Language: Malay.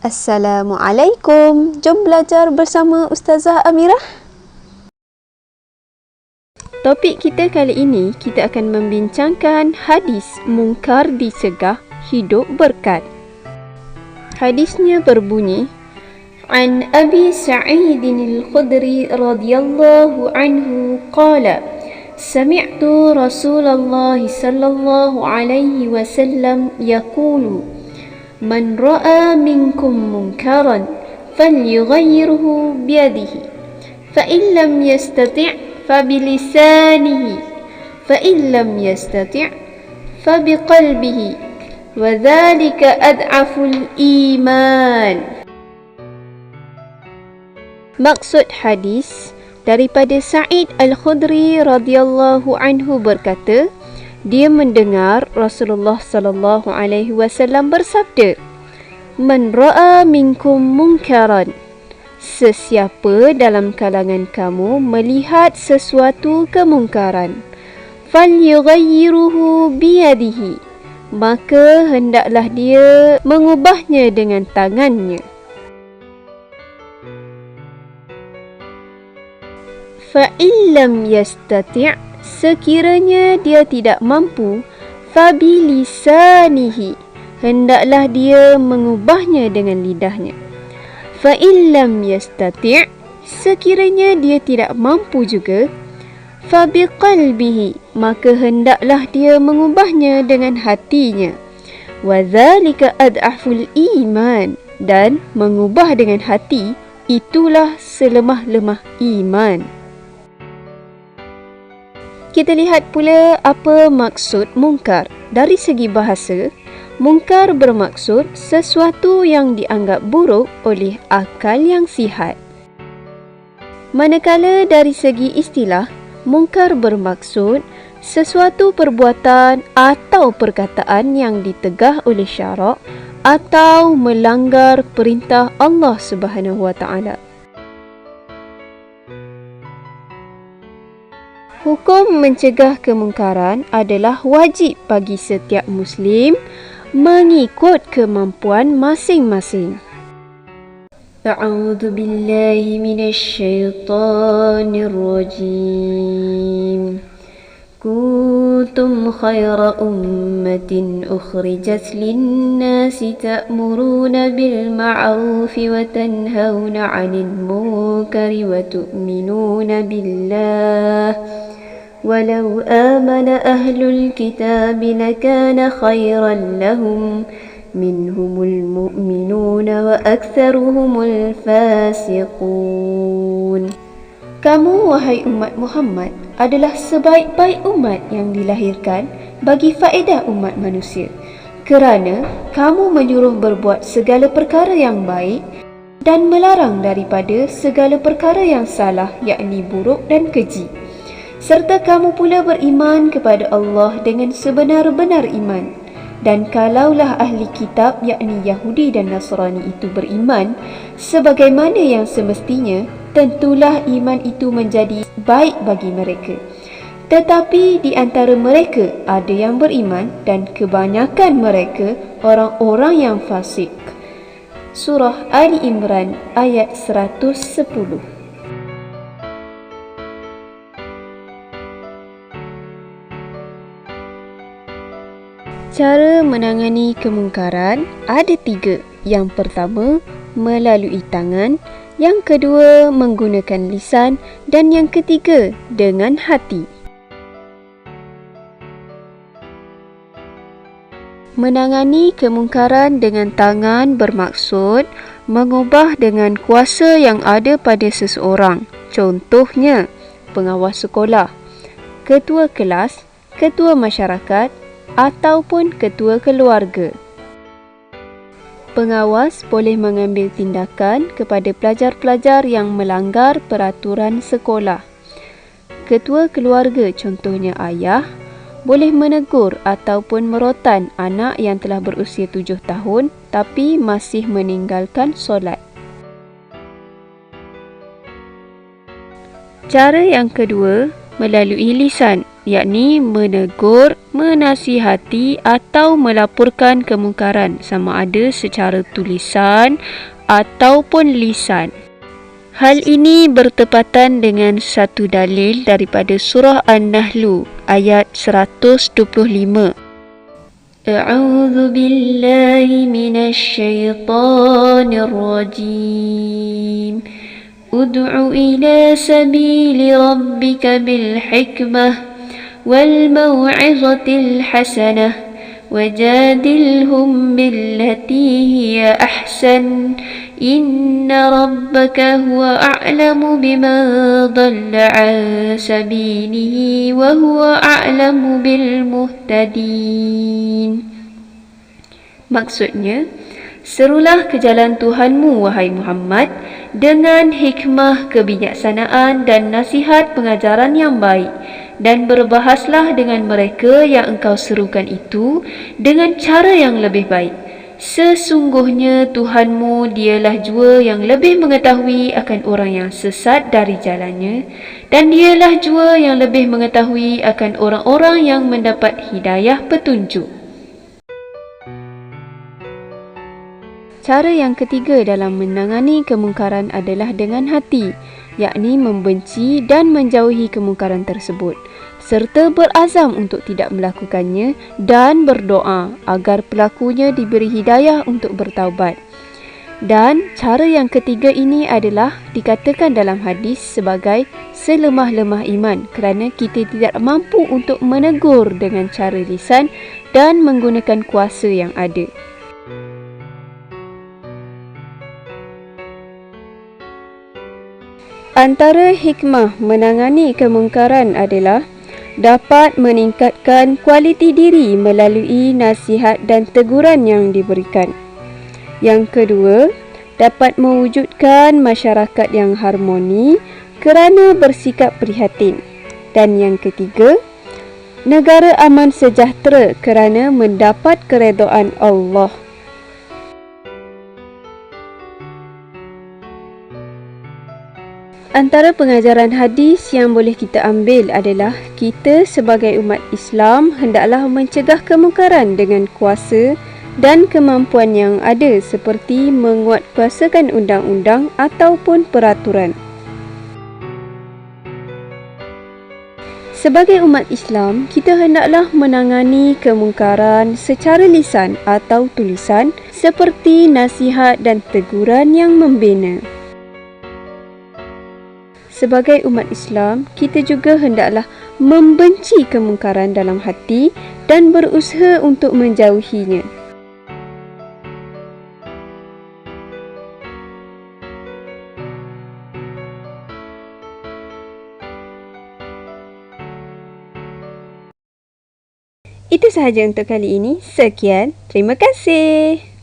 Assalamualaikum. Jom belajar bersama Ustazah Amirah. Topik kita kali ini, kita akan membincangkan hadis mungkar dicegah, hidup berkat. Hadisnya berbunyi, An Abi Sa'id al-Khudri radhiyallahu anhu qala Sami'tu Rasulullah sallallahu alaihi wasallam yaqulu Man ra'a minkum munkaran falyughayyirhu biyadihi fa in lam yastati' fa bilisanihi fa in lam yastati' fa biqalbihi wa dhalika ad'aful iman. Maksud hadis daripada Sa'id Al-Khudri radhiyallahu anhu berkata, dia mendengar Rasulullah sallallahu alaihi wasallam bersabda, Man ra'a minkum munkaran, sesiapa dalam kalangan kamu melihat sesuatu kemungkaran, falyughayyirhu biyadihi, maka hendaklah dia mengubahnya dengan tangannya. Fa illam yastati', sekiranya dia tidak mampu, fa bilisanihi, hendaklah dia mengubahnya dengan lidahnya. Fa illam yastati', sekiranya dia tidak mampu juga, fa biqalbihi, maka hendaklah dia mengubahnya dengan hatinya. Wa dzalika ad'aful iman, dan mengubah dengan hati itulah selemah-lemah iman. Kita lihat pula apa maksud mungkar. Dari segi bahasa, mungkar bermaksud sesuatu yang dianggap buruk oleh akal yang sihat. Manakala dari segi istilah, mungkar bermaksud sesuatu perbuatan atau perkataan yang ditegah oleh syarak atau melanggar perintah Allah Subhanahu wa taala. Hukum mencegah kemungkaran adalah wajib bagi setiap Muslim mengikut kemampuan masing-masing. A'udzu billahi minasy syaithanir rajim. Kuntum khaira ummatin ukhrijat lin-nasi ta'muruna bil ma'rufi wa tanhauna 'anil munkari wa tu'minuna billah. ولو آمن أهل الكتاب لكان خيرا لهم منهم المؤمنون وأكثرهم الفاسقون. Kamu, wahai umat Muhammad, adalah sebaik-baik umat yang dilahirkan bagi faedah umat manusia, kerana kamu menyuruh berbuat segala perkara yang baik dan melarang daripada segala perkara yang salah, yakni buruk dan keji. Serta kamu pula beriman kepada Allah dengan sebenar-benar iman. Dan kalaulah ahli kitab, yakni Yahudi dan Nasrani itu beriman sebagaimana yang semestinya, tentulah iman itu menjadi baik bagi mereka. Tetapi di antara mereka ada yang beriman dan kebanyakan mereka orang-orang yang fasik. Surah Ali Imran ayat 110. Cara menangani kemungkaran ada 3. Yang pertama, melalui tangan. Yang kedua, menggunakan lisan. Dan yang ketiga, dengan hati. Menangani kemungkaran dengan tangan bermaksud mengubah dengan kuasa yang ada pada seseorang. Contohnya, pengawas sekolah, ketua kelas, ketua masyarakat, ataupun ketua keluarga. Pengawas boleh mengambil tindakan kepada pelajar-pelajar yang melanggar peraturan sekolah. Ketua keluarga, contohnya ayah, boleh menegur ataupun merotan anak yang telah berusia 7 tahun tapi masih meninggalkan solat. Cara yang kedua, melalui lisan. yakni menegur, menasihati atau melaporkan kemungkaran sama ada secara tulisan ataupun lisan. Hal ini bertepatan dengan satu dalil daripada surah An-Nahl ayat 125. A'udzu billahi minasy syaithanir rajim. Ud'u ila sabili rabbika bil hikmah wal mau'izatil hasanah wajadilhum billati hiya ahsan. Inna rabbaka huwa a'lamu biman dhalla an sabilihi wa huwa a'lamu bil muhtadin. Maksudnya, serulah ke jalan Tuhanmu, wahai Muhammad, dengan hikmah, kebijaksanaan dan nasihat pengajaran yang baik, dan berbahaslah dengan mereka yang engkau serukan itu dengan cara yang lebih baik. Sesungguhnya Tuhanmu dialah jua yang lebih mengetahui akan orang yang sesat dari jalannya, dan dialah jua yang lebih mengetahui akan orang-orang yang mendapat hidayah petunjuk. Cara yang ketiga dalam menangani kemungkaran adalah dengan hati, yakni membenci dan menjauhi kemungkaran tersebut, serta berazam untuk tidak melakukannya dan berdoa agar pelakunya diberi hidayah untuk bertaubat. Dan cara yang ketiga ini adalah dikatakan dalam hadis sebagai selemah-lemah iman, kerana kita tidak mampu untuk menegur dengan cara lisan dan menggunakan kuasa yang ada. Antara hikmah menangani kemungkaran adalah dapat meningkatkan kualiti diri melalui nasihat dan teguran yang diberikan. Yang kedua, dapat mewujudkan masyarakat yang harmoni kerana bersikap prihatin. Dan yang ketiga, negara aman sejahtera kerana mendapat keredaan Allah. Antara pengajaran hadis yang boleh kita ambil adalah kita sebagai umat Islam hendaklah mencegah kemungkaran dengan kuasa dan kemampuan yang ada, seperti menguatkuasakan undang-undang ataupun peraturan. Sebagai umat Islam, kita hendaklah menangani kemungkaran secara lisan atau tulisan seperti nasihat dan teguran yang membina. Sebagai umat Islam, kita juga hendaklah membenci kemungkaran dalam hati dan berusaha untuk menjauhinya. Itu sahaja untuk kali ini. Sekian, terima kasih.